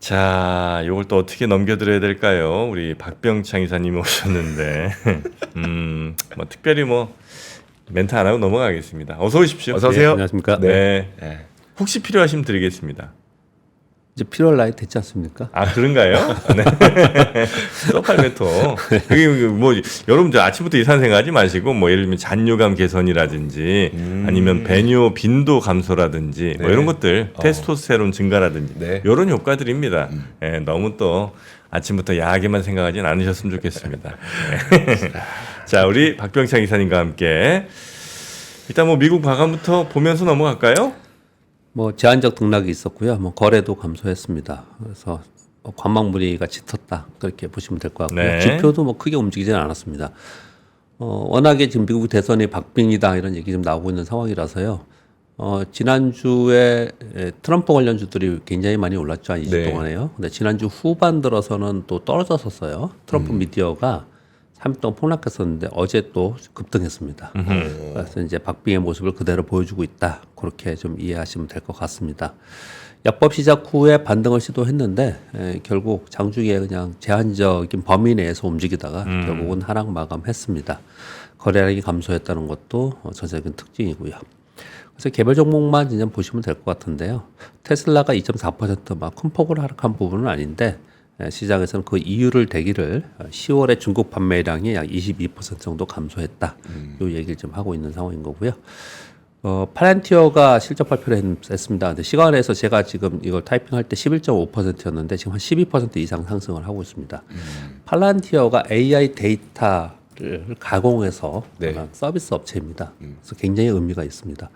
자, 요걸 또 어떻게 넘겨드려야 될까요? 우리 박병창 이사님이 오셨는데, 뭐 특별히 뭐 멘트 안 하고 넘어가겠습니다. 어서 오십시오. 어서 오세요. 안녕하십니까. 네. 네. 혹시 필요하시면 드리겠습니다. 이제 필요할 나이 됐지 않습니까? 아, 그런가요? 네. 써팔메토. 그게 뭐 여러분들 아침부터 이상한 생각하지 마시고 뭐 예를 들면 잔류감 개선이라든지 아니면 배뇨 빈도 감소라든지 뭐 네. 이런 것들 테스토스테론 증가라든지 네. 이런 효과들입니다. 예, 너무 또 아침부터 야하게만 생각하진 않으셨으면 좋겠습니다. 네. 자, 우리 박병창 이사님과 함께 일단 뭐 미국 방안부터 보면서 넘어갈까요? 뭐 제한적 등락이 있었고요. 뭐 거래도 감소했습니다. 그래서 관망무리가 짙었다 그렇게 보시면 될 것 같고요. 네. 지표도 뭐 크게 움직이지는 않았습니다. 워낙에 지금 미국 대선이 박빙이다 이런 얘기 좀 나오고 있는 상황이라서요. 지난주에 트럼프 관련주들이 굉장히 많이 올랐죠. 한 2주 네. 동안에요. 근데 지난주 후반 들어서는 또 떨어졌었어요. 트럼프 미디어가 3일 동안 폭락했었는데 어제 또 급등했습니다. 그래서 이제 박빙의 모습을 그대로 보여주고 있다. 그렇게 좀 이해하시면 될 것 같습니다. 약법 시작 후에 반등을 시도했는데 결국 장중에 그냥 제한적인 범위 내에서 움직이다가 결국은 하락 마감했습니다. 거래량이 감소했다는 것도 전체적인 특징이고요. 그래서 개별 종목만 그냥 보시면 될 것 같은데요. 테슬라가 2.4%막 큰 폭으로 하락한 부분은 아닌데 시장에서는 그 이유를 대기를 10월에 중국 판매량이 약 22% 정도 감소했다. 이 얘기를 좀 하고 있는 상황인 거고요. 팔란티어가 실적 발표를 했습니다. 근데 시간에서 제가 지금 이걸 타이핑할 때 11.5%였는데 지금 한 12% 이상 상승을 하고 있습니다. 팔란티어가 AI 데이터를 가공해서 네. 서비스 업체입니다. 그래서 굉장히 의미가 있습니다.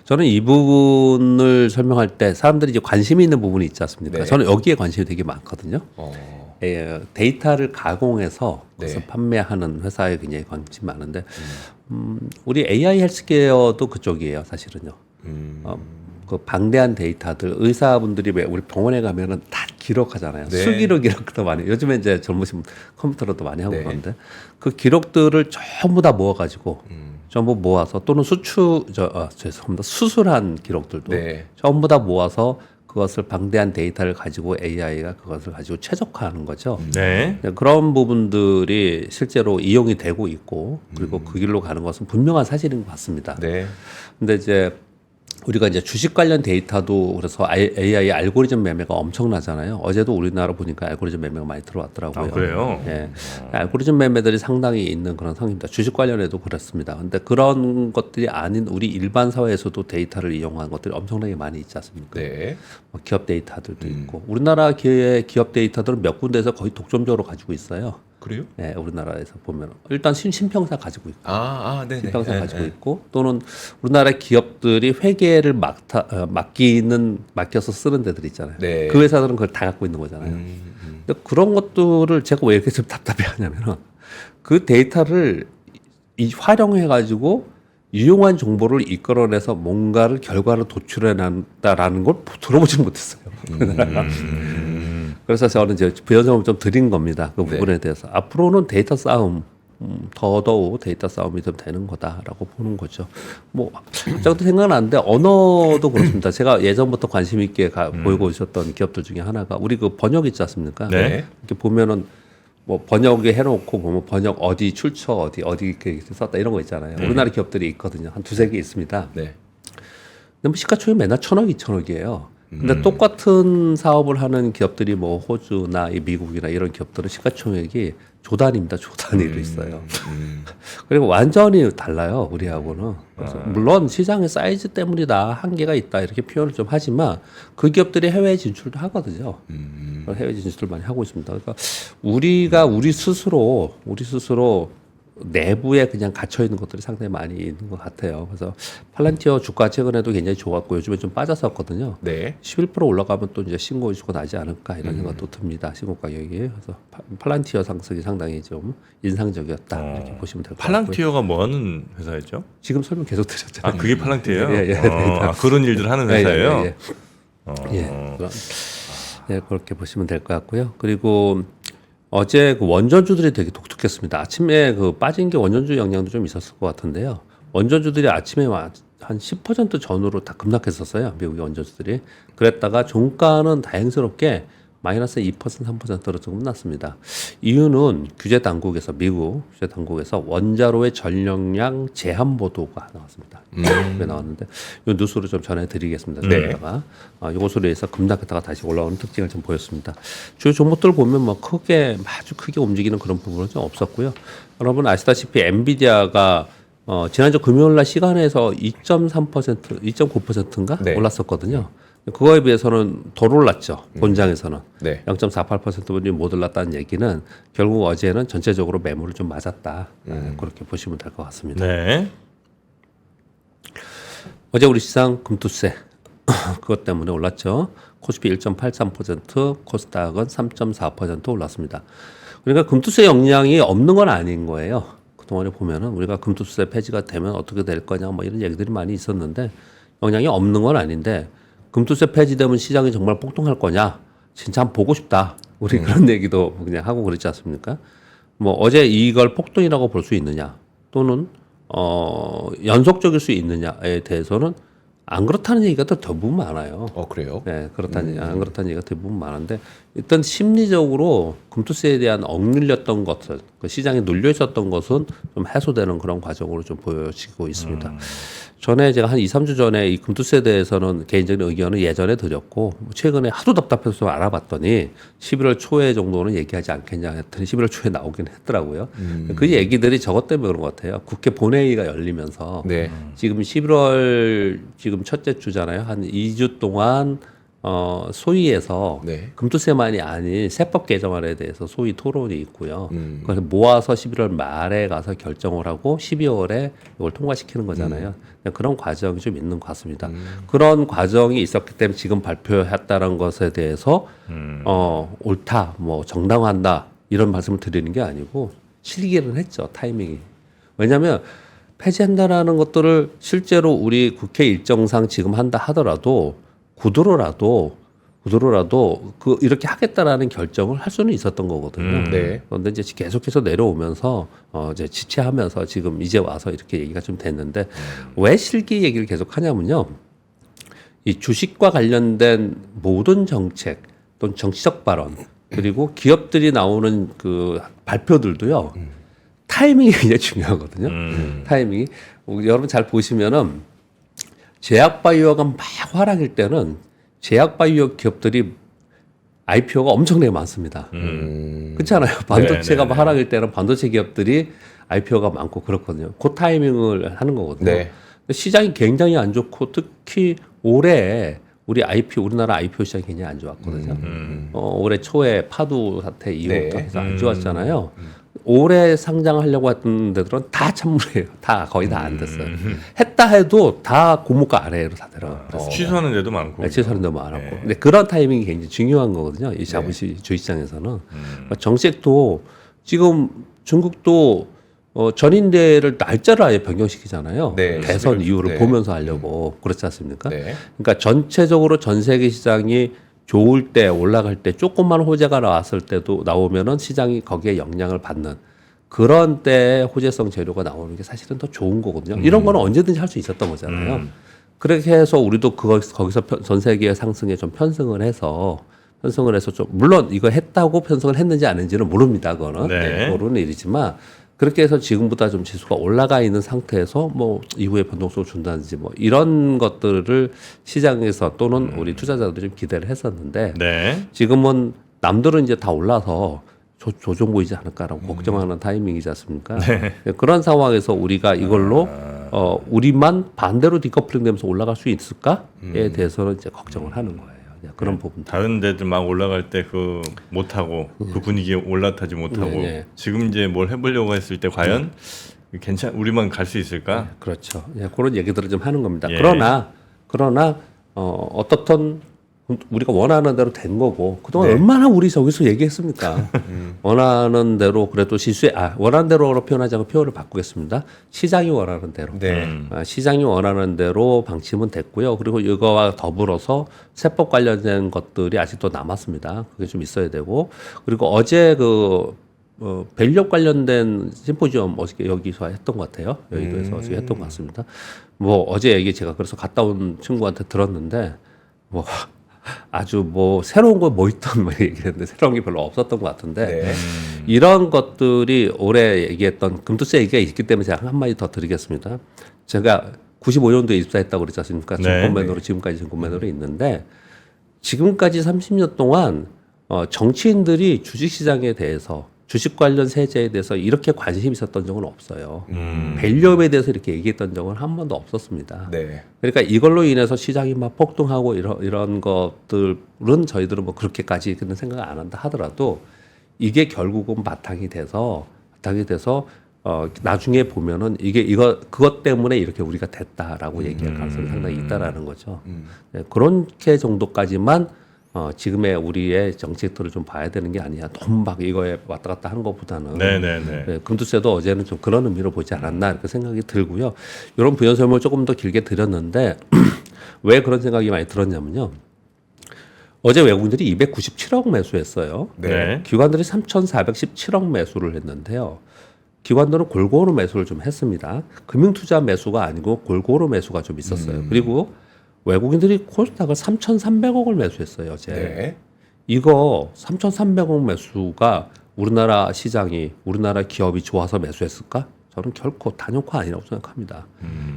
저는 이 부분을 설명할 때 사람들이 이제 관심이 있는 부분이 있지 않습니까? 네. 저는 여기에 관심이 되게 많거든요. 데이터를 가공해서 그것을 네. 판매하는 회사에 굉장히 관심이 많은데 우리 AI 헬스케어도 그쪽이에요, 사실은요. 그 방대한 데이터들 의사분들이 왜 우리 병원에 가면은 다 기록하잖아요. 네. 수기로 기록도 많이. 요즘에 이제 젊으신 분 컴퓨터로도 많이 하고 네. 그러는데 그 기록들을 전부 다 모아가지고 전부 모아서 또는 죄송합니다. 수술한 기록들도 네. 전부 다 모아서 그것을 방대한 데이터를 가지고 AI가 그것을 가지고 최적화하는 거죠. 네. 그런 부분들이 실제로 이용이 되고 있고 그리고 그 길로 가는 것은 분명한 사실인 것 같습니다. 네. 근데 이제 우리가 이제 주식 관련 데이터도 그래서 AI 알고리즘 매매가 엄청나잖아요. 어제도 우리나라 보니까 알고리즘 매매가 많이 들어왔더라고요. 아, 그래요? 예. 알고리즘 매매들이 상당히 있는 그런 상황입니다. 주식 관련해도 그렇습니다. 근데 그런 것들이 아닌 우리 일반 사회에서도 데이터를 이용한 것들이 엄청나게 많이 있지 않습니까? 네. 뭐 기업 데이터들도 있고 우리나라 기업 데이터들은 몇 군데에서 거의 독점적으로 가지고 있어요. 그래요? 네, 우리나라에서 보면 일단 신평사 가지고 있고 네. 신평사 가지고 있고 또는 우리나라 기업들이 회계를 맡겨서 쓰는 데들 있잖아요. 네. 그 회사들은 그걸 다 갖고 있는 거잖아요. 근데 그런 것들을 제가 왜 이렇게 좀 답답해하냐면은 그 데이터를 활용해 가지고 유용한 정보를 이끌어내서 뭔가를 결과를 도출해낸다라는 걸 들어보지 못했어요. 그래서 저는 이제 부연점을 좀 드린 겁니다. 그 부분에 대해서 앞으로는 데이터 싸움 더더욱 데이터 싸움이 좀 되는 거다라고 보는 거죠. 뭐 갑자기 생각나는데 언어도 그렇습니다. 제가 예전부터 관심 있게 보이고 있었던 기업들 중에 하나가 우리 그 번역 있지 않습니까? 네. 이렇게 보면은 뭐 번역에 해놓고 보면 번역 어디 출처 어디 이렇게 썼다 이런 거 있잖아요. 우리나라 기업들이 있거든요. 한 두세 개 있습니다. 네. 근데 뭐 시가총액 맨날 1,000억, 2,000억이에요. 근데 똑같은 사업을 하는 기업들이 뭐 호주나 미국이나 이런 기업들은 시가총액이 조 단위입니다. 조 단위로 있어요. 그리고 완전히 달라요. 우리하고는. 그래서 물론 시장의 사이즈 때문이다. 한계가 있다. 이렇게 표현을 좀 하지만 그 기업들이 해외 진출도 하거든요. 해외 진출을 많이 하고 있습니다. 그러니까 우리 스스로 내부에 그냥 갇혀 있는 것들이 상당히 많이 있는 것 같아요. 그래서 팔란티어 주가 최근에도 굉장히 좋았고 요즘에 좀 빠졌었거든요. 네. 11% 올라가면 또 이제 신고 이슈가 나지 않을까 이런 생각도 듭니다. 신고 가격이. 그래서 팔란티어 상승이 상당히 좀 인상적이었다. 이렇게 보시면 될 것 같고요. 팔랑티어가 뭐 하는 회사였죠? 지금 설명 계속 드렸잖아요. 아, 그게 팔랑티어예요? 예. 아, 그런 일들 하는 회사예요? 예, 그렇게 보시면 될 것 같고요. 그리고 어제 그 원전주들이 되게 독특했습니다. 아침에 그 빠진 게 원전주 영향도 좀 있었을 것 같은데요. 원전주들이 아침에 한 10% 전후로 다 급락했었어요. 미국의 원전주들이. 그랬다가 종가는 다행스럽게 마이너스 2% 3%로 좀 끝났습니다. 이유는 규제 당국에서 미국 규제 당국에서 원자로의 전력량 제한 보도가 나왔습니다. 그게 나왔는데 이 뉴스로 좀 전해드리겠습니다. 저희가 이것으로 해서 급락했다가 다시 올라오는 특징을 좀 보였습니다. 주요 종목들 보면 뭐 크게 아주 크게 움직이는 그런 부분은 좀 없었고요. 여러분 아시다시피 엔비디아가 지난주 금요일 날 시간에서 2.3%, 2.9%인가 네. 올랐었거든요. 그거에 비해서는 덜 올랐죠. 본장에서는. 네. 0.48%분이 못 올랐다는 얘기는 결국 어제는 전체적으로 매물을 좀 맞았다. 그렇게 보시면 될 것 같습니다. 네. 어제 우리 시장 금투세 그것 때문에 올랐죠. 코스피 1.83%, 코스닥은 3.4% 올랐습니다. 그러니까 금투세 역량이 없는 건 아닌 거예요. 그동안에 보면은 우리가 금투세 폐지가 되면 어떻게 될 거냐 뭐 이런 얘기들이 많이 있었는데 영향이 없는 건 아닌데 금투세 폐지되면 시장이 정말 폭등할 거냐 진짜 한번 보고 싶다. 우리 그런 얘기도 그냥 하고 그랬지 않습니까? 뭐 어제 이걸 폭등이라고 볼 수 있느냐 또는 연속적일 수 있느냐에 대해서는 안 그렇다는 얘기가 또 대부분 많아요. 그래요? 네, 안 그렇다는 얘기가 대부분 많은데 일단 심리적으로 금투세에 대한 억눌렸던 것을 그 시장에 눌려 있었던 것은 좀 해소되는 그런 과정으로 좀 보여지고 있습니다. 전에 제가 한 2, 3주 전에 이 금투세에 대해서는 개인적인 의견을 예전에 드렸고 최근에 하도 답답해서 알아봤더니 11월 초에 정도는 얘기하지 않겠냐 했더니 11월 초에 나오긴 했더라고요. 그 얘기들이 저것 때문에 그런 것 같아요. 국회 본회의가 열리면서 네. 지금 11월 지금 첫째 주잖아요. 한 2주 동안 소위에서 네. 금투세만이 아닌 세법 개정안에 대해서 소위 토론이 있고요. 그래서 모아서 11월 말에 가서 결정을 하고 12월에 이걸 통과시키는 거잖아요. 그런 과정이 좀 있는 것 같습니다. 그런 과정이 있었기 때문에 지금 발표했다는 것에 대해서 옳다, 뭐 정당화한다 이런 말씀을 드리는 게 아니고 실기는 했죠. 타이밍이. 왜냐하면 폐지한다라는 것들을 실제로 우리 국회 일정상 지금 한다 하더라도 구두로라도 그 이렇게 하겠다라는 결정을 할 수는 있었던 거거든요. 네. 그런데 이제 계속해서 내려오면서 이제 지체하면서 지금 이제 와서 이렇게 얘기가 좀 됐는데 왜 실기 얘기를 계속 하냐면요. 이 주식과 관련된 모든 정책 또는 정치적 발언 그리고 기업들이 나오는 그 발표들도요. 타이밍이 굉장히 중요하거든요. 타이밍이 여러분 잘 보시면은 제약바이오가 막 화랑일 때는 제약바이오 기업들이 IPO가 엄청나게 많습니다. 그렇잖아요. 반도체가 막 하락일 때는 반도체 기업들이 IPO가 많고 그렇거든요. 그 타이밍을 하는 거거든요. 네. 시장이 굉장히 안 좋고 특히 올해 우리나라 IPO 시장이 굉장히 안 좋았거든요. 올해 초에 파도 사태 이후부터 네. 해서 안 좋았잖아요. 올해 상장하려고 했던 데들은 다 찬물이에요. 다 거의 다 안 됐어요. 했다 해도 다 고무가 아래로 다 들어갔어요. 취소하는 데도 많고. 네, 취소하는 데도 많았고. 근데 그런 타이밍이 굉장히 중요한 거거든요. 이 주식시장에서는. 정책도 지금 중국도 전인대를 날짜를 아예 변경시키잖아요. 네. 대선 이후를 네. 보면서 하려고 그렇지 않습니까? 네. 그러니까 전체적으로 전 세계 시장이 좋을 때 올라갈 때 조금만 호재가 나왔을 때도 나오면은 시장이 거기에 영향을 받는 그런 때 호재성 재료가 나오는 게 사실은 더 좋은 거거든요. 이런 거는 언제든지 할 수 있었던 거잖아요. 그렇게 해서 우리도 거기서 전 세계의 상승에 좀 편승을 해서 좀 물론 이거 했다고 편승을 했는지 안 했는지는 모릅니다. 그거는 네. 모르는 일이지만 그렇게 해서 지금보다 좀 지수가 올라가 있는 상태에서 뭐 이후에 변동성을 준다든지 뭐 이런 것들을 시장에서 또는 우리 투자자들이 좀 기대를 했었는데 네. 지금은 남들은 이제 다 올라서 조정 보이지 않을까라고 걱정하는 타이밍이지 않습니까? 네, 그런 상황에서 우리가 이걸로 우리만 반대로 디커플링 되면서 올라갈 수 있을까에 대해서는 이제 걱정을 하는 거예요. 그런 부분. 다른 데들 막 올라갈 때 그 못하고 그 분위기에 올라타지 못하고 네. 지금 이제 뭘 해보려고 했을 때 과연 우리만 갈 수 있을까? 그렇죠. 예, 그런 얘기들을 좀 하는 겁니다. 예. 그러나 어떻든 우리가 원하는 대로 된 거고 그동안 네. 얼마나 우리 저기서 얘기했습니까? 원하는 대로 그래도 원하는 대로로 표현하지 않고 표현을 바꾸겠습니다. 시장이 원하는 대로. 네. 시장이 원하는 대로 방침은 됐고요. 그리고 이거와 더불어서 세법 관련된 것들이 아직도 남았습니다. 그게 좀 있어야 되고 그리고 어제 밸류업 관련된 심포지엄 어저께 여기서 했던 것 같아요. 여의도에서 어저께 했던 것 같습니다. 뭐 어제 얘기 제가 그래서 갔다 온 친구한테 들었는데 뭐 아주 뭐 새로운 거 뭐 있던 뭐 얘기했는데 새로운 게 별로 없었던 것 같은데 네. 이런 것들이 올해 얘기했던 금투세 얘기가 있기 때문에 제가 한마디 더 드리겠습니다. 제가 95년도에 입사했다고 그랬지 않습니까? 네. 증권맨으로 지금까지 증권맨으로 있는데 지금까지 30년 동안 정치인들이 주식시장에 대해서 주식 관련 세제에 대해서 이렇게 관심이 있었던 적은 없어요. 밸류업에 대해서 이렇게 얘기했던 적은 한 번도 없었습니다. 네. 그러니까 이걸로 인해서 시장이 막 폭등하고 이런 것들은 저희들은 뭐 그렇게까지 그런 생각을 안 한다 하더라도 이게 결국은 바탕이 돼서 나중에 보면은 그것 때문에 이렇게 우리가 됐다라고 얘기할 가능성이 상당히 있다라는 거죠. 네, 그렇게 정도까지만 지금의 우리의 정책들을 좀 봐야 되는 게 아니야. 너무 막 이거에 왔다 갔다 하는 것보다는. 네네네. 네, 금투세도 어제는 좀 그런 의미로 보지 않았나 이렇게 생각이 들고요. 이런 부연 설명을 조금 더 길게 드렸는데 왜 그런 생각이 많이 들었냐면요. 어제 외국인들이 297억 매수했어요. 네. 기관들이 3,417억 매수를 했는데요. 기관들은 골고루 매수를 좀 했습니다. 금융투자 매수가 아니고 골고루 매수가 좀 있었어요. 그리고 외국인들이 코스닥을 3,300억을 매수했어요. 어제. 네. 이거 3,300억 매수가 우리나라 시장이 우리나라 기업이 좋아서 매수했을까? 저는 결코 단연코 아니라고 생각합니다.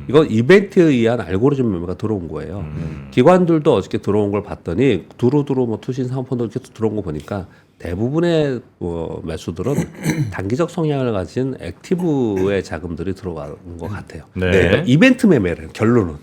이거 이벤트에 의한 알고리즘 매매가 들어온 거예요. 기관들도 어저께 들어온 걸 봤더니 두루두루 뭐 투신 사모펀드 이렇게 들어온 거 보니까 대부분의 매수들은 단기적 성향을 가진 액티브의 자금들이 들어간 것 같아요. 네. 그러니까 이벤트 매매래요. 결론은.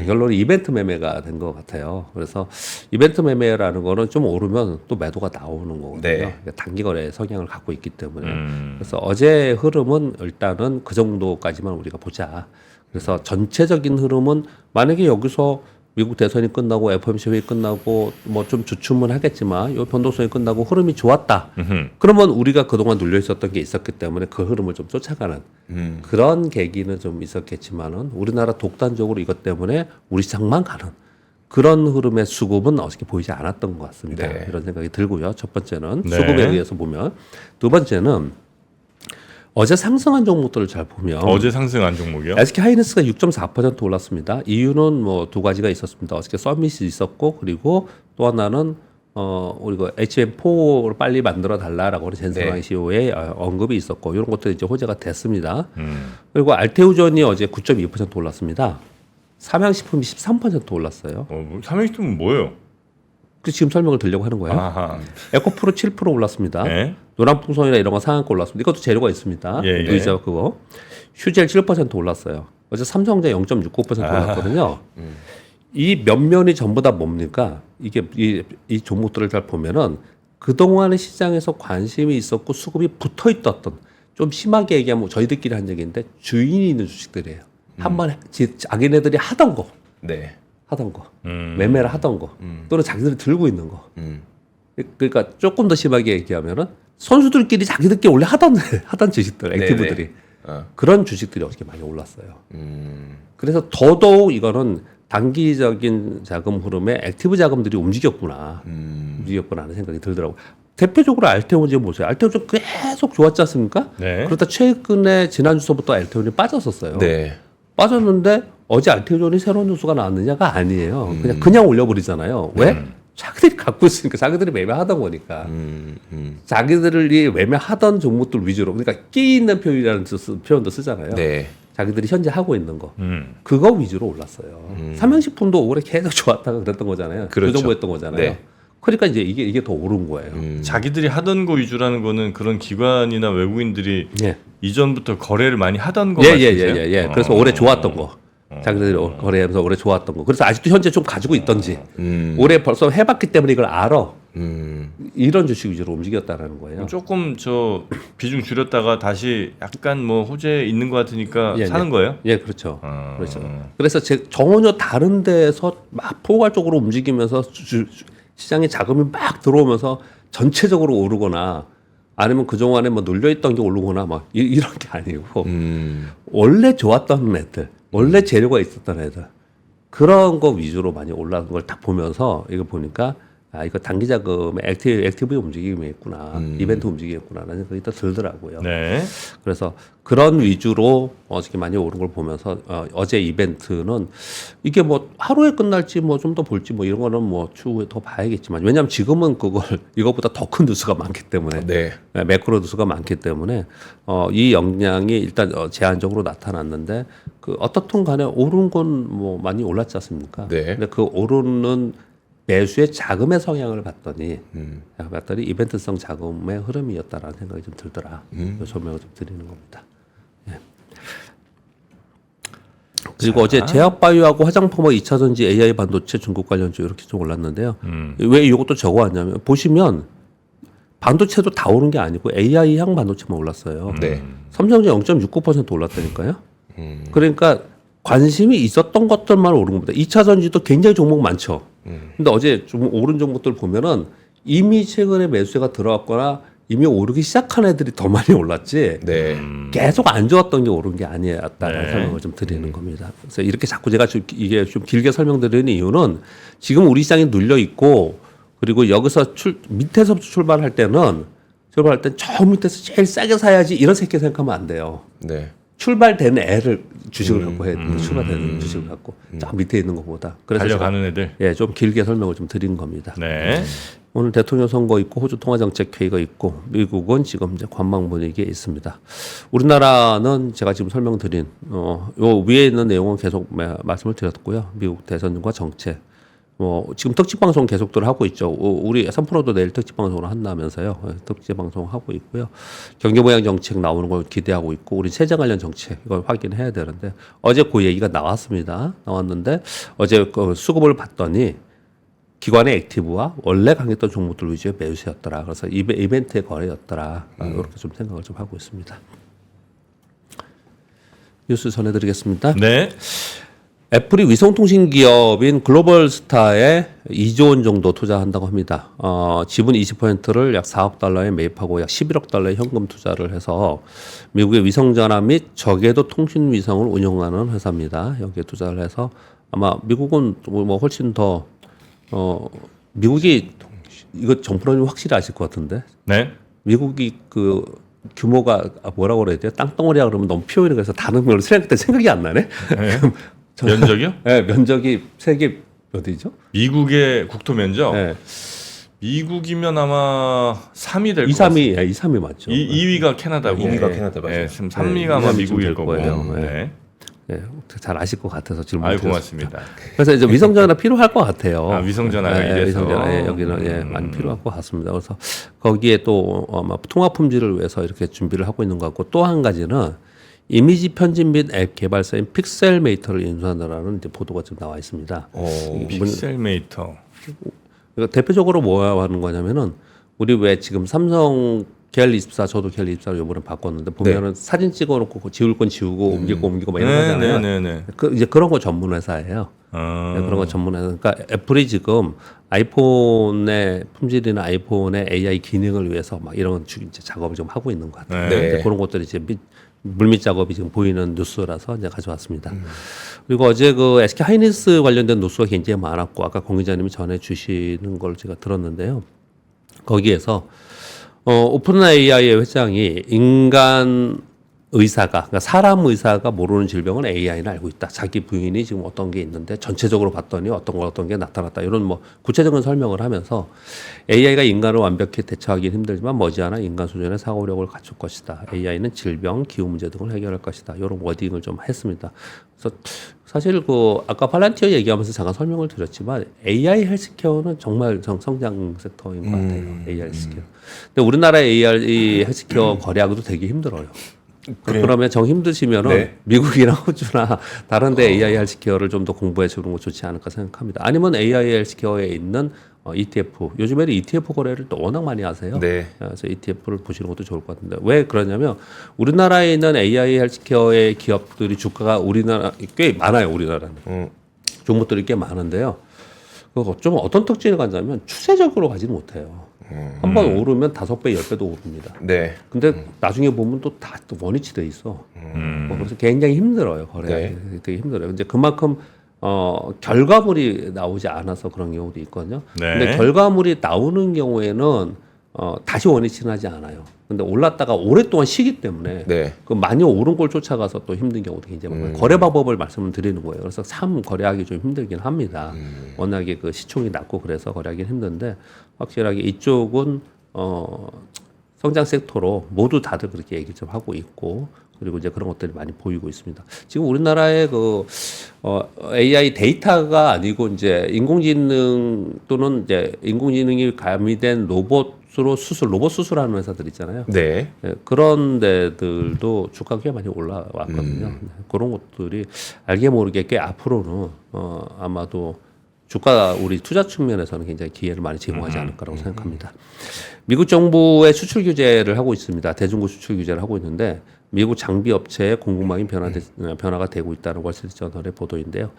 결론은 이벤트 매매가 된 것 같아요. 그래서 이벤트 매매라는 거는 좀 오르면 또 매도가 나오는 거거든요. 네. 그러니까 단기 거래 성향을 갖고 있기 때문에. 그래서 어제 흐름은 일단은 그 정도까지만 우리가 보자. 그래서 전체적인 흐름은 만약에 여기서 미국 대선이 끝나고 FOMC 회의 끝나고 뭐 좀 주춤은 하겠지만 이 변동성이 끝나고 흐름이 좋았다. 그러면 우리가 그동안 눌려 있었던 게 있었기 때문에 그 흐름을 좀 쫓아가는 그런 계기는 좀 있었겠지만은 우리나라 독단적으로 이것 때문에 우리 시장만 가는 그런 흐름의 수급은 어저께 보이지 않았던 것 같습니다. 네. 이런 생각이 들고요. 첫 번째는 네. 수급에 의해서 보면 두 번째는 어제 상승한 종목들을 잘 보면 어제 상승한 종목이요? SK 하이닉스가 6.4% 올랐습니다. 이유는 뭐 두 가지가 있었습니다. 어저께 서밋이 있었고 그리고 또 하나는 우리가 HM4를 빨리 만들어 달라라고 하는 젠스랑 CEO의 언급이 있었고 이런 것들이 이제 호재가 됐습니다. 그리고 알테우전이 어제 9.2% 올랐습니다. 삼양식품이 13% 올랐어요. 삼행시tum은 뭐예요? 그 지금 설명을 드리려고 하는 거예요. 아하. 에코프로 7% 올랐습니다. 네. 노란풍선이나 이런 거 상한가 올랐습니다. 이것도 재료가 있습니다. 예, 예. 의자 그거. 휴젤 7% 올랐어요. 어제 삼성전자 0.69% 올랐거든요. 이 면면이 전부 다 뭡니까? 이게 이 종목들을 잘 보면은 그동안의 시장에서 관심이 있었고 수급이 붙어 있었던 좀 심하게 얘기하면 저희들끼리 한 얘기인데 주인이 있는 주식들이에요. 한번 자기네들이 하던 거. 네. 하던 거. 매매를 하던 거. 또는 자기들이 들고 있는 거. 그러니까 조금 더 심하게 얘기하면은 선수들끼리 자기들끼리 원래 하던 주식들, 액티브들이 그런 주식들이 어저께 많이 올랐어요. 그래서 더더욱 이거는 단기적인 자금 흐름에 액티브 자금들이 움직였구나 하는 생각이 들더라고요. 대표적으로 알테온 지금 보세요. 알테온 계속 좋았지 않습니까? 네. 그러다 최근에 지난주서부터 알테온이 빠졌었어요. 네. 빠졌는데 어제 알테온이 새로운 뉴스가 나왔느냐가 아니에요. 그냥 올려버리잖아요. 왜? 자기들이 갖고 있으니까 자기들이 매매하던 거니까 자기들이 매매하던 종목들 위주로 그러니까 끼 있는 표현이라는 표현도 쓰잖아요. 네. 자기들이 현재 하고 있는 거 그거 위주로 올랐어요. 삼양식품도 올해 계속 좋았다가 그랬던 거잖아요. 그렇죠. 그 정도였던 거잖아요. 네. 그러니까 이제 이게 더 오른 거예요. 자기들이 하던 거 위주라는 거는 그런 기관이나 외국인들이 예. 이전부터 거래를 많이 하던 거 말씀이세요? 예. 그래서 올해 좋았던 거. 자기들이 거래하면서 올해 좋았던 거. 그래서 아직도 현재 좀 가지고 있던지. 올해 벌써 해봤기 때문에 이걸 알아. 이런 주식 위주로 움직였다라는 거예요. 조금 저 비중 줄였다가 다시 약간 뭐 호재 있는 것 같으니까 사는 거예요? 예, 그렇죠. 그렇죠. 그래서 전혀 다른 데서 막 포괄적으로 움직이면서 시장에 자금이 막 들어오면서 전체적으로 오르거나 아니면 그동안에 뭐 눌려있던 게 오르거나 막 이런 게 아니고 원래 좋았던 애들, 원래 재료가 있었던 애들 그런 거 위주로 많이 올라간 걸 딱 보면서 이거 보니까 아 이거 단기 자금의 액티브 움직임이 있구나, 이벤트 움직임이 있구나라는 생각이 또 들더라고요. 네. 그래서 그런 위주로 어저께 많이 오른 걸 보면서 어제 이벤트는 이게 뭐 하루에 끝날지 뭐 좀 더 볼지 뭐 이런 거는 뭐 추후에 더 봐야겠지만 왜냐하면 지금은 그걸 이것보다 더 큰 뉴스가 많기 때문에 네. 매크로 뉴스가 많기 때문에 이 영향이 일단 제한적으로 나타났는데 그 어떻든 간에 오른 건 뭐 많이 올랐지 않습니까? 네. 근데 그 오르는 매수의 자금의 성향을 봤더니 이벤트성 자금의 흐름이었다라는 생각이 좀 들더라. 조명을 좀 드리는 겁니다. 예. 그리고 어제 제약바이오하고 화장품의 2차전지 AI 반도체 중국 관련주 이렇게 좀 올랐는데요. 왜 이것도 적어왔냐면 보시면 반도체도 다 오른 게 아니고 AI향 반도체만 올랐어요. 네. 삼성전 0.69% 올랐다니까요. 그러니까 관심이 있었던 것들만 오른 겁니다. 2차 전지도 굉장히 종목 많죠. 근데 어제 좀 오른 종목들 보면은 이미 최근에 매수세가 들어왔거나 이미 오르기 시작한 애들이 더 많이 올랐지. 네. 계속 안 좋았던 게 오른 게 아니었다는 네. 설명을 좀 드리는 겁니다. 그래서 이렇게 자꾸 제가 이게 좀 길게 설명드리는 이유는 지금 우리 시장이 눌려 있고 그리고 여기서 밑에서부터 출발할 때는 저 밑에서 제일 싸게 사야지 이렇게 생각하면 안 돼요. 네. 출발된 애를 주식을 갖고 해야 돼요. 출발된 주식을 갖고 저 밑에 있는 것보다. 그래서 달려가는 애들. 예, 좀 길게 설명을 좀 드린 겁니다. 네. 오늘 대통령 선거 있고 호주 통화정책회의가 있고 미국은 지금 이제 관망 분위기에 있습니다. 우리나라는 제가 지금 설명드린 요 위에 있는 내용은 계속 말씀을 드렸고요. 미국 대선과 정책. 지금 특집 방송 계속들 하고 있죠. 우리 3프로도 내일 특집 방송을 한다면서요. 특집 방송 하고 있고요. 경제 모양 정책 나오는 걸 기대하고 있고, 우리 세제 관련 정책 이걸 확인해야 되는데 어제 그 얘기가 나왔습니다. 나왔는데 어제 그 수급을 봤더니 기관의 액티브와 원래 강했던 종목들 위주의 매수였더라. 그래서 이벤트의 거래였더라. 이렇게 좀 생각을 좀 하고 있습니다. 뉴스 전해드리겠습니다. 네. 애플이 위성통신 기업인 글로벌스타에 2조 원 정도 투자한다고 합니다. 지분 20%를 약 4억 달러에 매입하고 약 11억 달러의 현금 투자를 해서 미국의 위성전화 및 저궤도 통신 위성을 운영하는 회사입니다. 여기에 투자를 해서 아마 미국은 뭐 훨씬 더 미국이 이거 정프로님 확실히 아실 것 같은데 네. 미국이 그 규모가 뭐라고 그래야 돼요? 땅덩어리라 그러면 너무 표현이 그래서 다른 걸로 그때 생각이 안 나네. 면적이요? 네, 면적이 세계 어디죠? 미국의 국토 면적. 네. 미국이면 아마 3위 될 2, 것 같습니다. 3위, 2, 3위 맞죠? 2위가 캐나다고. 2위가 캐나다 맞아요. 네, 지금 3위가 아마 네, 미국일 될 거고. 거예요. 네. 네, 잘 아실 것 같아서 질문. 아유 고맙습니다. 그래서 이제 위성전화 필요할 것 같아요. 위성전화가 네, 이래서 위성전화 여기는 많이 필요할 것 같습니다. 그래서 거기에 또 아마 통합 품질을 위해서 이렇게 준비를 하고 있는 것 같고 또 한 가지는 이미지 편집 및 앱 개발사인 픽셀메이터를 인수한다라는 이제 보도가 지금 나와 있습니다. 픽셀메이터. 그러니까 대표적으로 뭐 하는 거냐면은 우리 왜 지금 삼성 갤24 저도 갤24를 이번에 바꿨는데 보면은 사진 찍어놓고 지울 건 지우고 옮길 거 옮기고 막 이런 거잖아요. 네네네. 이제 그런 거 전문 회사예요. 네, 그런 거 전문 회사. 그러니까 애플이 지금 아이폰의 품질이나 아이폰의 AI 기능을 위해서 막 이런 이제 작업을 좀 하고 있는 것 같아요. 네. 근데 그런 것들이 이제 물밑 작업이 지금 보이는 뉴스라서 이제 가져왔습니다. 그리고 어제 그 SK 하이닉스 관련된 뉴스가 굉장히 많았고 아까 공 기자님이 전해 주시는 걸 제가 들었는데요. 거기에서 오픈 AI의 회장이 인간 의사가 그러니까 사람 의사가 모르는 질병은 AI는 알고 있다. 자기 부인이 지금 어떤 게 있는데 전체적으로 봤더니 어떤 게 나타났다. 이런 뭐 구체적인 설명을 하면서 AI가 인간을 완벽히 대처하기는 힘들지만 머지않아 인간 수준의 사고력을 갖출 것이다. AI는 질병, 기후 문제 등을 해결할 것이다. 이런 워딩을 좀 했습니다. 그래서 사실 그 아까 팔란티어 얘기하면서 잠깐 설명을 드렸지만 AI 헬스케어는 정말 성장 섹터인 것 같아요. AI 헬스케어. 근데 우리나라 AI 헬스케어 거래하기도 되게 힘들어요. 그러면 정 힘드시면은 네. 미국이나 호주나 다른 데 AI 헬스케어를 좀 더 공부해 주는 거 좋지 않을까 생각합니다. 아니면 AI 헬스케어에 있는 ETF. 요즘에는 ETF 거래를 또 워낙 많이 하세요. 네. 그래서 ETF를 보시는 것도 좋을 것 같은데 왜 그러냐면 우리나라에 있는 AI 헬스케어의 기업들이 주가가 우리나라 꽤 많아요. 우리나라는 종목들이 꽤 많은데요. 좀 어떤 특징이 가냐면 추세적으로 가지는 못해요. 한 번 오르면 5배, 10배도 오릅니다. 네. 근데 나중에 보면 또 원위치 돼 있어. 그래서 굉장히 힘들어요. 거래하기 네. 되게 힘들어요. 이제 그만큼 결과물이 나오지 않아서 그런 경우도 있거든요. 네. 근데 결과물이 나오는 경우에는 다시 원위치는 하지 않아요. 근데 올랐다가 오랫동안 쉬기 때문에 네. 그 많이 오른 걸 쫓아가서 또 힘든 경우도 굉장히 많아요. 거래 방법을 말씀을 드리는 거예요. 그래서 참 거래하기 좀 힘들긴 합니다. 워낙에 그 시총이 낮고 그래서 거래하기 힘든데 확실하게 이쪽은 성장 섹터로 모두 다들 그렇게 얘기 좀 하고 있고 그리고 이제 그런 것들이 많이 보이고 있습니다. 지금 우리나라의 AI 데이터가 아니고 이제 인공지능 또는 이제 인공지능이 가미된 로봇 수술하는 회사들 있잖아요. 네. 예, 그런 데들도 주가가 꽤 많이 올라왔거든요. 그런 것들이 알게 모르게 꽤 앞으로는 아마도 주가 우리 투자 측면에서는 굉장히 기회를 많이 제공하지 않을까라고 생각합니다. 미국 정부의 수출 규제를 하고 있습니다. 대중국 수출 규제를 하고 있는데 미국 장비 업체의 공급망이 변화가 되고 있다는 월스트리트저널의 보도인데요.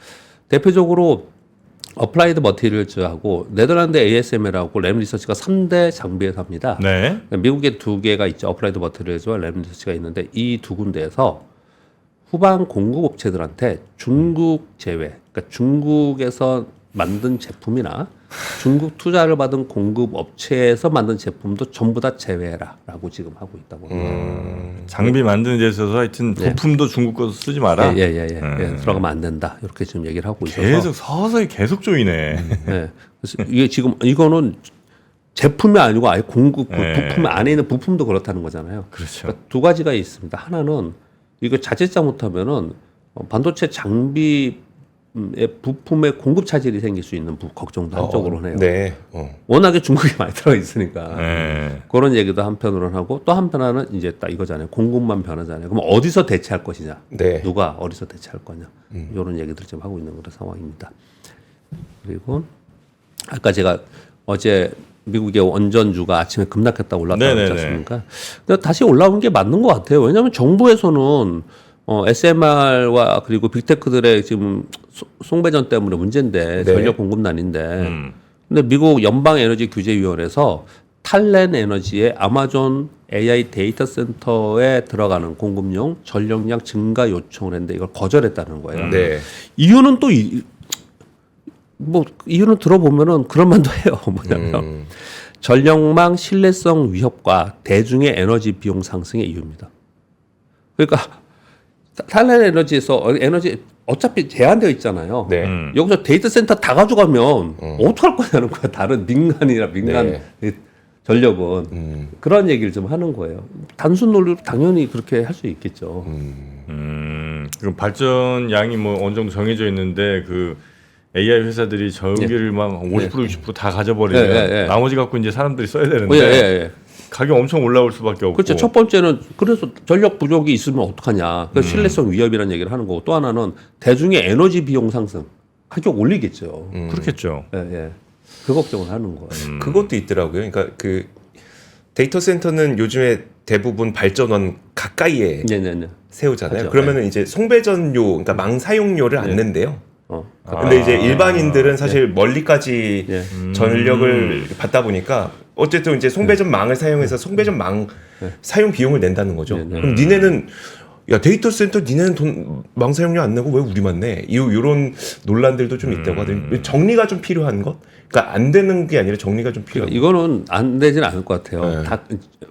대표적으로 어플라이드 머티리얼즈하고 네덜란드 ASML하고 램리서치가 3대 장비 회사입니다. 네. 미국에 2개가 있죠. 어플라이드 머티리얼즈와 램리서치가 있는데 이 두 군데에서 후방 공급 업체들한테 중국 제외, 그러니까 중국에서 만든 제품이나 중국 투자를 받은 공급 업체에서 만든 제품도 전부 다 제외해라라고 지금 하고 있다고 합니다. 장비 만드는 데 있어서 하여튼 부품도 중국 거 쓰지 마라. 예, 들어가면 안 된다. 이렇게 지금 얘기를 하고 있어서 계속 서서히 계속 조이네. 예. 그래서 이게 지금 이거는 제품이 아니고 아예 공급 부품 안에 있는 부품도 그렇다는 거잖아요. 그렇죠. 그러니까 두 가지가 있습니다. 하나는 이거 자칫 잘못하면은 반도체 장비 부품의 공급 차질이 생길 수 있는 걱정도 한쪽으로는 해요. 네. 워낙에 중국이 많이 들어가 있으니까 네. 그런 얘기도 한편으로는 하고 또 한편으로는 이제 딱 이거잖아요. 공급만 변하잖아요. 그럼 어디서 대체할 것이냐? 네. 누가 어디서 대체할 거냐? 이런 얘기들 지금 하고 있는 그런 상황입니다. 그리고 아까 제가 어제 미국의 원전주가 아침에 급락했다 올랐다고 네네네. 했지 않습니까? 근데 다시 올라온 게 맞는 것 같아요. 왜냐하면 정부에서는 SMR과 그리고 빅테크들의 지금 송배전 때문에 문제인데 네. 전력 공급난인데 근데 미국 연방에너지규제위원회에서 탈렌 에너지의 아마존 AI 데이터 센터에 들어가는 공급용 전력량 증가 요청을 했는데 이걸 거절했다는 거예요. 네. 이유는 또 이유는 들어보면은 그럴 만도 해요. 뭐냐면 전력망 신뢰성 위협과 대중의 에너지 비용 상승의 이유입니다. 그러니까 탈렌 에너지에서 에너지 어차피 제한되어 있잖아요. 네. 여기서 데이터 센터 다 가져가면 어떡할 거냐는 거야. 다른 민간 전력은 그런 얘기를 좀 하는 거예요. 단순 논리로 당연히 그렇게 할 수 있겠죠. 그럼 발전량이 뭐 어느 정도 정해져 있는데 그 AI 회사들이 전기를 막 50% 60%다 가져버리면 나머지 갖고 이제 사람들이 써야 되는데 가격 엄청 올라올 수밖에 없고. 그렇죠. 첫 번째는 그래서 전력 부족이 있으면 어떡하냐. 그 신뢰성 위협이라는 얘기를 하는 거고 또 하나는 대중의 에너지 비용 상승. 가격 올리겠죠. 그렇겠죠. 그 걱정을 하는 거예요. 그것도 있더라고요. 그러니까 그 데이터 센터는 요즘에 대부분 발전원 가까이에 세우잖아요. 하죠. 그러면은 이제 송배전료, 그러니까 망 사용료를 안 낸대요. 근데 아. 이제 일반인들은 사실 멀리까지 전력을 받다 보니까 어쨌든 이제 송배전 망을 사용해서 송배전 망 사용 비용을 낸다는 거죠. 그럼 니네는 야 데이터 센터 니네는 망 사용료 안 내고 왜 우리만 내? 이런 논란들도 좀 있다고 하더니 정리가 좀 필요한 것? 그러니까 안 되는 게 아니라 정리가 좀 필요한 것. 이거는 안 되지는 않을 것 같아요.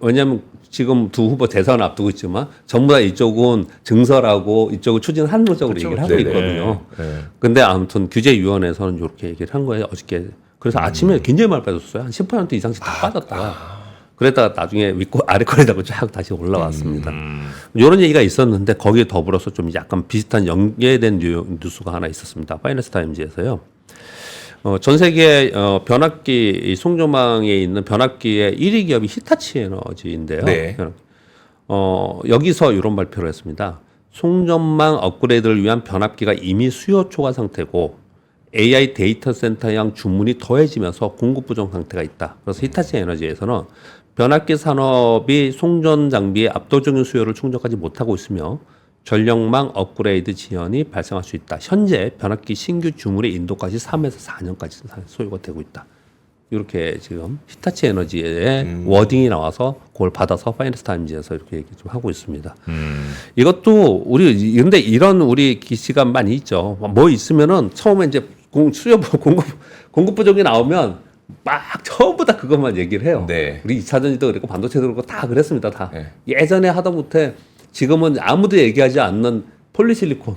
왜냐하면 지금 두 후보 대선 앞두고 있지만 전부 다 이쪽은 증설하고 이쪽은 추진 합리적으로 얘기를 하고 있거든요. 근데 아무튼 규제위원회에서는 이렇게 얘기를 한 거예요. 어저께. 그래서 아침에 굉장히 많이 빠졌어요. 한 10% 이상씩 다 빠졌다가. 그랬다가 나중에 윗고 아래거리다가 쫙 다시 올라왔습니다. 이런 얘기가 있었는데 거기에 더불어서 좀 약간 비슷한 연계된 뉴스가 하나 있었습니다. 파이낸스 타임즈에서요. 전 세계 변압기 송조망에 있는 변압기의 1위 기업이 히타치 에너지인데요. 네. 여기서 이런 발표를 했습니다. 송전망 업그레이드를 위한 변압기가 이미 수요 초과 상태고 AI 데이터 센터형 주문이 더해지면서 공급 부정 상태가 있다. 그래서 히타치 에너지에서는 변압기 산업이 송전 장비의 압도적인 수요를 충족하지 못하고 있으며 전력망 업그레이드 지연이 발생할 수 있다. 현재 변압기 신규 주문의 인도까지 3에서 4년까지 소요가 되고 있다. 이렇게 지금 히타치 에너지의 워딩이 나와서 그걸 받아서 파이낸스 타임즈에서 이렇게 얘기 좀 하고 있습니다. 이것도 우리 근데 이런 우리 기시가 많이 있죠. 뭐 있으면은 처음에 이제 수요 공급 부족이 나오면 막 처음부터 다 그것만 얘기를 해요. 네. 우리 2차 전지도 그랬고 반도체도 그렇고 다 그랬습니다. 다 네. 예전에 하다못해 지금은 아무도 얘기하지 않는 폴리실리콘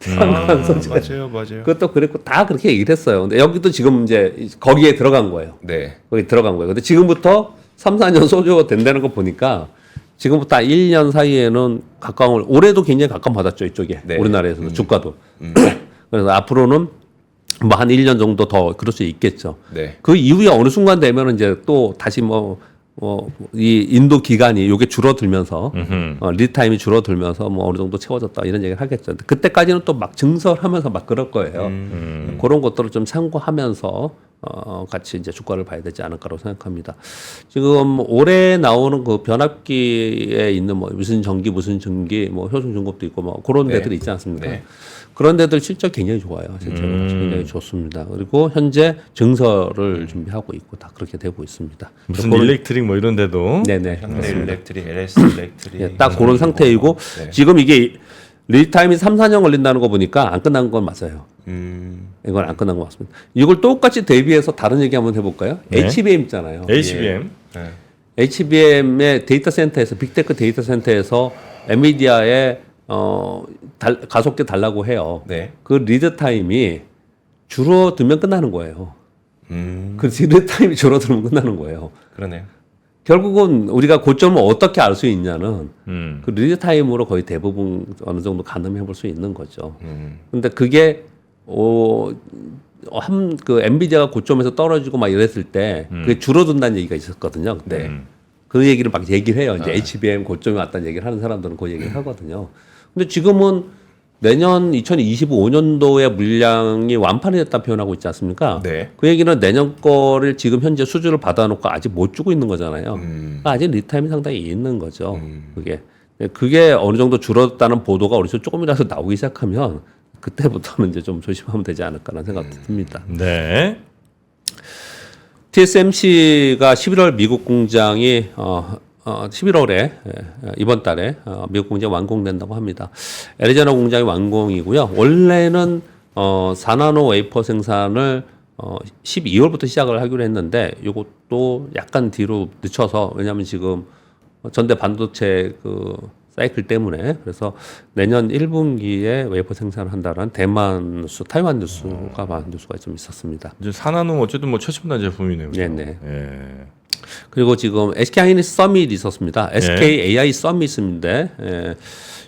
태양광 소재 맞아요. 그것도 그랬고 다 그렇게 얘기를 했어요. 근데 여기도 지금 이제 거기에 들어간 거예요. 네. 거기 들어간 거예요. 근데 지금부터 3, 4년 소요가 된다는 거 보니까 지금부터 1년 사이에는 가까운 올해도 굉장히 가까움 받았죠. 이쪽에 네. 우리나라에서도 주가도. 그래서 앞으로는 뭐 한 1년 정도 더 그럴 수 있겠죠. 네. 그 이후에 어느 순간 되면 이제 또 다시 이 인도 기간이 요게 줄어들면서 리드 타임이 줄어들면서 뭐 어느 정도 채워졌다 이런 얘기를 하겠죠. 근데 그때까지는 또 막 증설하면서 막 그럴 거예요. 그런 것들을 좀 참고하면서 같이 이제 주가를 봐야 되지 않을까라고 생각합니다. 지금 올해 나오는 그 변압기에 있는 뭐 무슨 전기 뭐 효승중급도 있고 뭐 그런 네. 데들이 있지 않습니까? 네. 그런 데들 실적 굉장히 좋아요. 실적으로 굉장히 좋습니다. 그리고 현재 증설을 준비하고 있고 다 그렇게 되고 있습니다. 무슨 일렉트릭 뭐 이런 데도 네네. 현대 일렉트릭, LS 일렉트릭. 예, 딱 그런 상태이고 네. 지금 이게 리드 타임이 3, 4년 걸린다는 거 보니까 안 끝난 건 맞아요. 이건 안 끝난 것 같습니다. 이걸 똑같이 대비해서 다른 얘기 한번 해볼까요? 네. HBM 있잖아요. HBM. 네. HBM의 데이터 센터에서 빅테크 데이터 센터에서 엔비디아에 가속기 달라고 해요. 네. 그 리드 타임이 줄어들면 끝나는 거예요. 음. 그 리드 타임이 줄어들면 끝나는 거예요. 그러네요. 결국은 우리가 고점을 어떻게 알 수 있냐는 음. 그 리드 타임으로 거의 대부분 어느 정도 가늠해 볼 수 있는 거죠. 음. 근데 그게 그 엔비디아가 고점에서 떨어지고 막 이랬을 때 그게 줄어든다는 얘기가 있었거든요. 근데 그 얘기를 막 얘기를 해요. 이제 HBM 고점에 왔다는 얘기를 하는 사람들은 그 얘기를 하거든요. 근데 지금은 내년 2025년도에 물량이 완판이 됐다 표현하고 있지 않습니까? 네. 그 얘기는 내년 거를 지금 현재 수주를 받아놓고 아직 못 주고 있는 거잖아요. 그러니까 아직 리타임이 상당히 있는 거죠. 그게 어느 정도 줄었다는 보도가 어디서 조금이라도 나오기 시작하면 그때부터는 이제 좀 조심하면 되지 않을까라는 생각도 듭니다. 네. TSMC가 11월 미국 공장이 11월에 이번 달에 미국 공장 완공된다고 합니다. 애리조나 공장이 완공이고요. 원래는 4나노 웨이퍼 생산을 12월부터 시작을 하기로 했는데 이것도 약간 뒤로 늦춰서 왜냐하면 지금 전대 반도체 그 사이클 때문에 그래서 내년 1분기에 웨이퍼 생산을 한다는 대만 뉴스, 타이완 뉴스가 많은 뉴스가 좀 있었습니다. 이제 산화는 어쨌든 뭐 최첨단 제품이네요. 그죠? 네네. 예. 그리고 지금 SK 하이닉스 서밋이 있었습니다. SK AI 서밋인데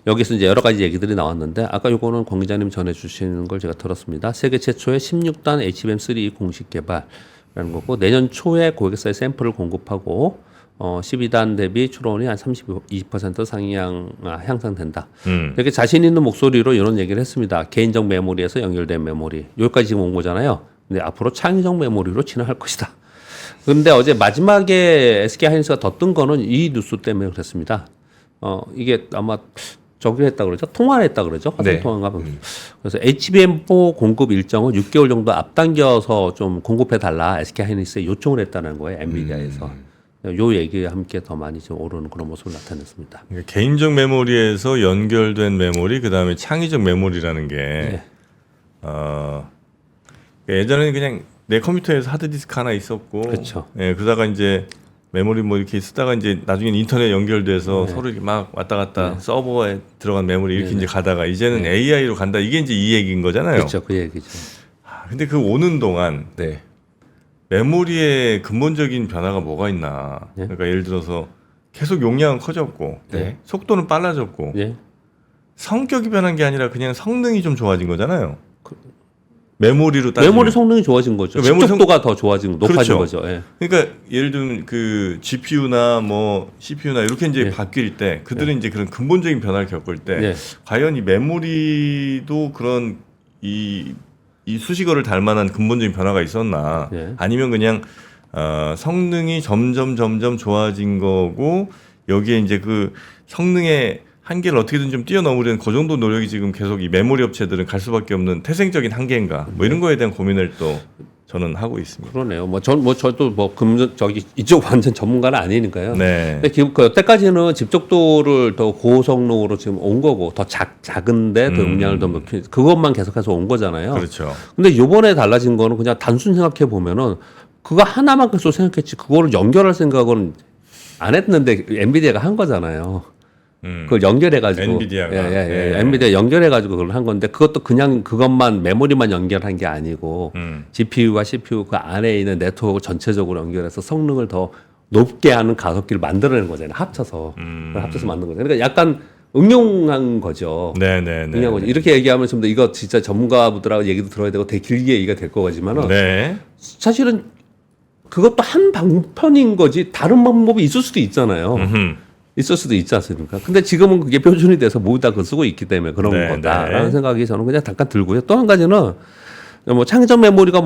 여기서 이제 여러 가지 얘기들이 나왔는데 아까 요거는 권 기자님 전해주시는 걸 제가 들었습니다. 세계 최초의 16단 HBM3 공식 개발이라는 거고 내년 초에 고객사에 샘플을 공급하고 12단 대비 추론이 한 32% 향상된다. 이렇게 자신 있는 목소리로 이런 얘기를 했습니다. 개인적 메모리에서 연결된 메모리. 여기까지 지금 온 거잖아요. 근데 앞으로 창의적 메모리로 진화할 것이다. 근데 어제 마지막에 SK 하이닉스가 더 뜬 거는 이 뉴스 때문에 그랬습니다. 이게 아마 저기를 했다 그러죠? 통화를 했다 그러죠? 화상 통화인가 봐. 그래서 HBM4 공급 일정을 6개월 정도 앞당겨서 좀 공급해 달라 SK 하이닉스에 요청을 했다는 거예요. 엔비디아에서. 요 얘기와 함께 더 많이 좀 오르는 그런 모습을 나타냈습니다. 그러니까 개인적 메모리에서 연결된 메모리, 그 다음에 창의적 메모리라는 게 예전에는 그냥 내 컴퓨터에서 하드디스크 하나 있었고, 그렇죠. 예, 그러다가 이제 메모리 뭐 이렇게 쓰다가 이제 나중에 인터넷 연결돼서 서로 이렇게 막 왔다 갔다 서버에 들어간 메모리 이렇게 이제 가다가 이제는 AI로 간다. 이게 이제 이 얘기인 거잖아요. 그렇죠, 그 얘기죠. 근데 그 오는 동안 네. 메모리의 근본적인 변화가 뭐가 있나? 그러니까 예를 들어서 계속 용량은 커졌고, 네. 속도는 빨라졌고, 예. 성격이 변한 게 아니라 그냥 성능이 좀 좋아진 거잖아요. 메모리로 따지면. 메모리 성능이 좋아진 거죠. 메모리 집중도가 더 좋아진, 높아진 그렇죠. 거죠. 예. 그러니까 예를 들면 그 GPU나 뭐 CPU나 이렇게 이제 바뀔 때 그들은 이제 그런 근본적인 변화를 겪을 때 과연 이 메모리도 그런 이 수식어를 달 만한 근본적인 변화가 있었나? 아니면 그냥 성능이 점점 좋아진 거고 여기에 이제 그 성능의 한계를 어떻게든 좀 뛰어넘으려는 그 정도 노력이 지금 계속 이 메모리 업체들은 갈 수밖에 없는 태생적인 한계인가? 뭐 이런 거에 대한 고민을 또 저는 하고 있습니다. 그러네요. 저도 저기 이쪽 완전 전문가는 아니니까요. 네. 근데 여태까지는 집적도를 더 고성능으로 지금 온 거고 더 작은데 더 용량을 더 높이 그것만 계속해서 온 거잖아요. 그렇죠. 근데 이번에 달라진 거는 그냥 단순 생각해 보면은 그거 하나만 계속 생각했지 그거를 연결할 생각은 안 했는데 엔비디아가 한 거잖아요. 그걸 연결해가지고 엔비디아가. 네. 엔비디아 연결해가지고 그걸 한 건데 그것도 그냥 그것만 메모리만 연결한 게 아니고 GPU와 CPU 그 안에 있는 네트워크 전체적으로 연결해서 성능을 더 높게 하는 가속기를 만들어내는 거잖아요. 합쳐서 그걸 합쳐서 만든 거죠. 그러니까 약간 응용한 거죠. 네네네. 응용한 거죠. 이렇게 얘기하면 좀 더 이거 진짜 전문가분들하고 얘기도 들어야 되고 되게 길게 얘기가 될 거지만은 네. 사실은 그것도 한 방편인 거지 다른 방법이 있을 수도 있잖아요. 있을 수도 있지 않습니까? 근데 지금은 그게 표준이 돼서 모두 다 그거 쓰고 있기 때문에 그런 네, 거다라는 네. 생각이 저는 그냥 잠깐 들고요. 또 한 가지는 뭐 창의적 메모리가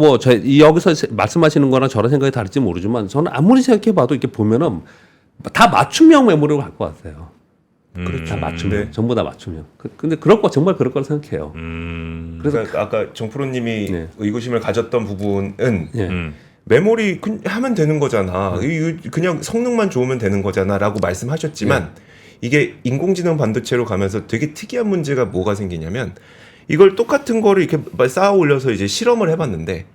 여기서 말씀하시는 거랑 저랑 생각이 다를지 모르지만 저는 아무리 생각해봐도 이렇게 보면은 다 맞춤형 메모리를 갖고 왔어요. 다 맞춤형, 네. 전부 다 맞춤형. 근데 정말 그럴 거라 생각해요. 그래서 아까 정프로님이 네. 의구심을 가졌던 부분은 예. 메모리 하면 되는 거잖아. 그냥 성능만 좋으면 되는 거잖아라고 말씀하셨지만 이게 인공지능 반도체로 가면서 되게 특이한 문제가 뭐가 생기냐면 이걸 똑같은 거를 이렇게 쌓아 올려서 이제 실험을 해봤는데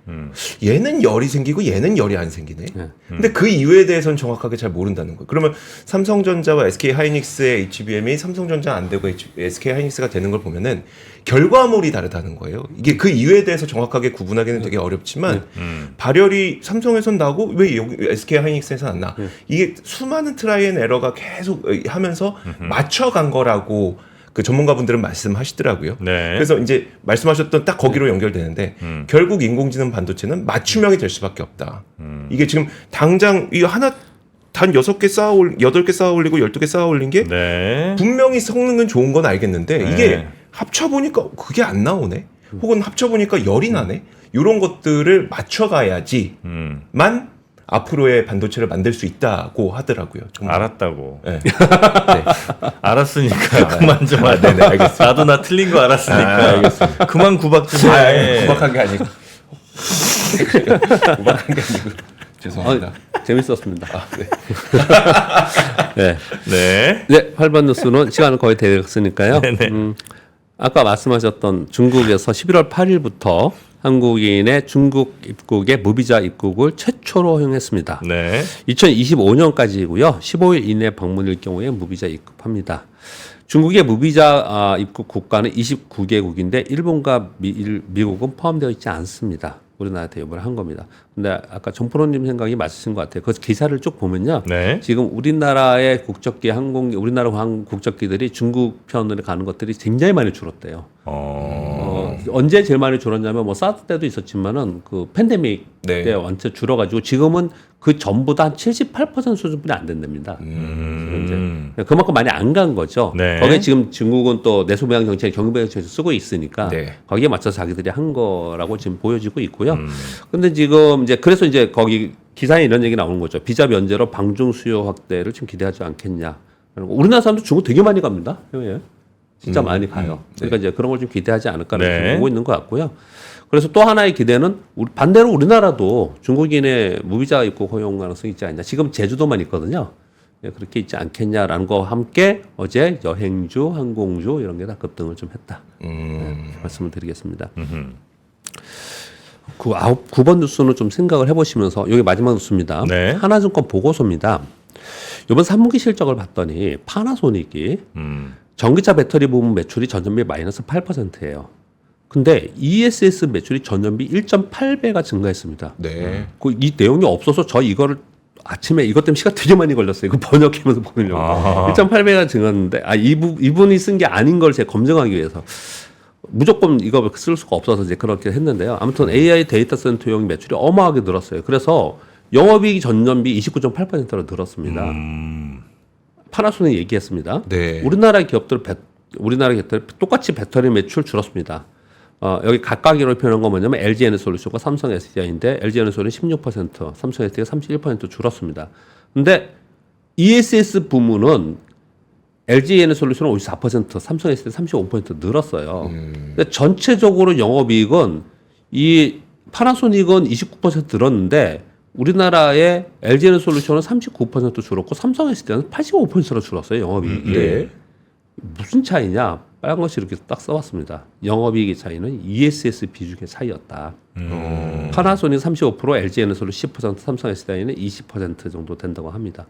얘는 열이 생기고 얘는 열이 안 생기네. 근데 그 이유에 대해서는 정확하게 잘 모른다는 거예요. 그러면 삼성전자와 SK하이닉스의 HBM이 삼성전자 안 되고 SK하이닉스가 되는 걸 보면은 결과물이 다르다는 거예요. 이게 그 이유에 대해서 정확하게 구분하기는 되게 어렵지만 발열이 삼성에선 나고 왜 여기 SK하이닉스에선 안 나? 이게 수많은 트라이 앤 에러가 계속 하면서 맞춰간 거라고 그 전문가분들은 말씀하시더라고요. 네. 그래서 이제 말씀하셨던 딱 거기로 연결되는데 결국 인공지능 반도체는 맞춤형이 될 수밖에 없다. 이게 지금 당장 이 하나 단 6개 쌓아 8개 쌓아 올리고 12개 쌓아 올린 게 네. 분명히 성능은 좋은 건 알겠는데 네. 이게 합쳐보니까 그게 안 나오네. 혹은 합쳐보니까 열이 나네. 이런 것들을 맞춰가야지만 앞으로의 반도체를 만들 수 있다고 하더라고요. 정말. 알았다고. 네. 알았으니까 그만 좀 하. 네네, 알겠습니다. 나도 나 틀린 거 알았으니까. 알겠습니다. 그만 구박 좀 해. 구박한 게 아니고. 구박한 게 아니고. 죄송합니다. 재밌었습니다. 네. 네. 네. 네, 8번 뉴스는 시간은 거의 되었으니까요. 아까 말씀하셨던 중국에서 11월 8일부터 한국인의 중국 입국에 무비자 입국을 최초로 허용했습니다. 네. 2025년까지고요. 15일 이내 방문일 경우에 무비자 입국합니다. 중국의 무비자 입국 국가는 29개국인데 일본과 미국은 포함되어 있지 않습니다. 우리나라 대입을 한 겁니다. 근데 아까 정프로님 생각이 맞으신 것 같아요. 그 기사를 쭉 보면요. 네. 지금 우리나라의 국적기 우리나라 국적기들이 중국 편으로 가는 것들이 굉장히 많이 줄었대요. 언제 제일 많이 줄었냐면 뭐 사드 때도 있었지만은 그 팬데믹 네. 때 완전 줄어가지고 지금은 그 전보다 한 78% 수준뿐이 안 된답니다. 이제 그만큼 많이 안 간 거죠. 네. 거기에 지금 중국은 또 내수무역 정책, 경유무역 정책 쓰고 있으니까 네. 거기에 맞춰서 자기들이 한 거라고 지금 보여지고 있고요. 근데 지금 이제 그래서 이제 거기 기사에 이런 얘기 나오는 거죠. 비자 면제로 방중 수요 확대를 좀 기대하지 않겠냐. 우리나라 사람도 중국 되게 많이 갑니다. 해외에. 진짜 많이 가요. 그러니까 이제 그런 걸 좀 기대하지 않을까라는 네. 네. 보고 있는 것 같고요. 그래서 또 하나의 기대는 반대로 우리나라도 중국인의 무비자 입국 허용 가능성이 있지 않냐. 지금 제주도만 있거든요. 네, 그렇게 있지 않겠냐라는 거와 함께 어제 여행주, 항공주 이런 게 다 급등을 좀 했다. 네, 말씀을 드리겠습니다. 9번 뉴스는 좀 생각을 해보시면서 여기 마지막 뉴스입니다. 네. 하나증권 보고서입니다. 이번 3분기 실적을 봤더니 파나소닉이 전기차 배터리 부분 매출이 전년비 마이너스 8%예요. 근데 ESS 매출이 전년비 1.8배가 증가했습니다. 네. 이 내용이 없어서 저 이거를 아침에 이것 때문에 시간 되게 많이 걸렸어요. 이거 번역하면서 보려고. 1.8배가 증가했는데 이분이 쓴 게 아닌 걸 제가 검증하기 위해서 무조건 이거 쓸 수가 없어서 이제 그렇게 했는데요. 아무튼 AI 데이터 센터용 매출이 어마하게 늘었어요. 그래서 영업이익이 전년비 29.8%로 늘었습니다. 파나소닉 얘기했습니다. 네. 우리나라 기업들 똑같이 배터리 매출 줄었습니다. 여기 각각으로 표현한 건 뭐냐면 LG 에너솔루션과 삼성 SDI인데 LG 에너솔루션은 16%, 삼성 SDI가 31% 줄었습니다. 근데 ESS 부문은 LG 에너솔루션은 54%, 삼성 SDI 35% 늘었어요. 근데 전체적으로 영업이익은 이 파나소닉은 29% 늘었는데 우리나라의 LG에너솔루션은 39% 줄었고 삼성 SD는 85%로 줄었어요. 영업이익이. 네. 무슨 차이냐? 빨간 것이 이렇게 딱 써봤습니다. 영업이익의 차이는 ESS 비중의 차이였다. 파나소닉 35%, LG에너솔루션 10%, 삼성 SDI는 20% 정도 된다고 합니다.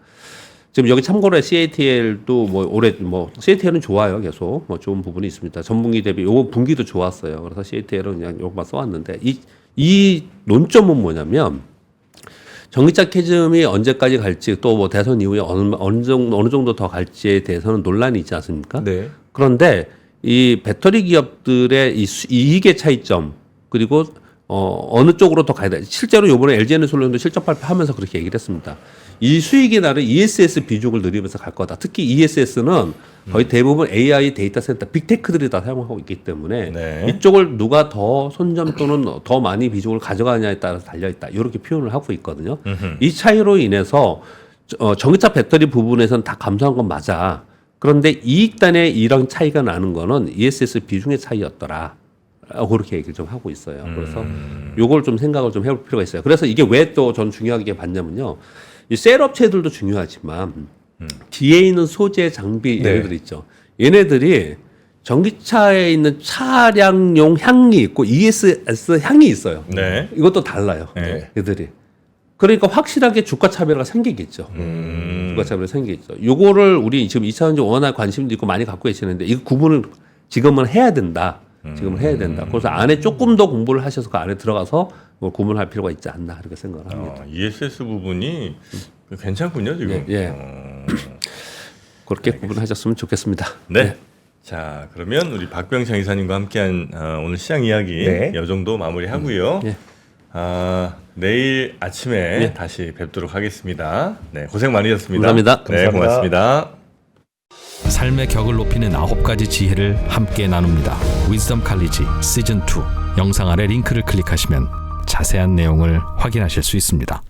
지금 여기 참고로 CATL도 뭐 올해 뭐 CATL은 좋아요. 계속 뭐 좋은 부분이 있습니다. 전분기 대비 요 분기도 좋았어요. 그래서 CATL은 그냥 요것만 써왔는데 이 논점은 뭐냐면 전기차 캐즘이 언제까지 갈지 또 뭐 대선 이후에 어느 정도 더 갈지에 대해서는 논란이 있지 않습니까? 네. 그런데 이 배터리 기업들의 이 이익의 차이점 그리고 어느 쪽으로 더 가야 돼. 실제로 이번에 LG에너솔루션도 실적 발표하면서 그렇게 얘기를 했습니다. 이 수익이 나는 ESS 비중을 늘리면서 갈 거다. 특히 ESS는 거의 대부분 AI 데이터 센터 빅테크들이 다 사용하고 있기 때문에 네. 이쪽을 누가 더 손점 또는 더 많이 비중을 가져가냐에 따라서 달려있다. 이렇게 표현을 하고 있거든요. 이 차이로 인해서 전기차 배터리 부분에서는 다 감소한 건 맞아. 그런데 이익단에 이런 차이가 나는 거는 ESS 비중의 차이였더라. 그렇게 얘기를 좀 하고 있어요. 그래서 요걸 좀 생각을 좀 해볼 필요가 있어요. 그래서 이게 왜 또 전 중요하게 봤냐면요. 이 셀 업체들도 중요하지만 뒤에 있는 소재 장비 네. 얘네들 있죠. 얘네들이 전기차에 있는 차량용 향이 있고 ESS 향이 있어요. 네. 이것도 달라요. 네. 얘들이. 그러니까 확실하게 주가 차별화가 생기겠죠. 주가 차별화 생기겠죠. 요거를 우리 지금 2차전지 워낙 관심도 있고 많이 갖고 계시는데 이 구분을 지금은 해야 된다. 지금은 해야 된다. 그래서 안에 조금 더 공부를 하셔서 그 안에 들어가서 뭐 구분할 필요가 있지 않나 이렇게 생각을 합니다. ESS 부분이 괜찮군요 지금. 예. 그렇게 구분하셨으면 좋겠습니다. 네. 자 그러면 우리 박병창 이사님과 함께한 오늘 시장 이야기 네. 이 정도 마무리하고요. 예. 내일 아침에 예. 다시 뵙도록 하겠습니다. 네, 고생 많으셨습니다. 감사합니다. 네, 감사합니다. 고맙습니다. 삶의 격을 높이는 9가지 지혜를 함께 나눕니다. 위즈덤 칼리지 시즌 2 영상 아래 링크를 클릭하시면 자세한 내용을 확인하실 수 있습니다.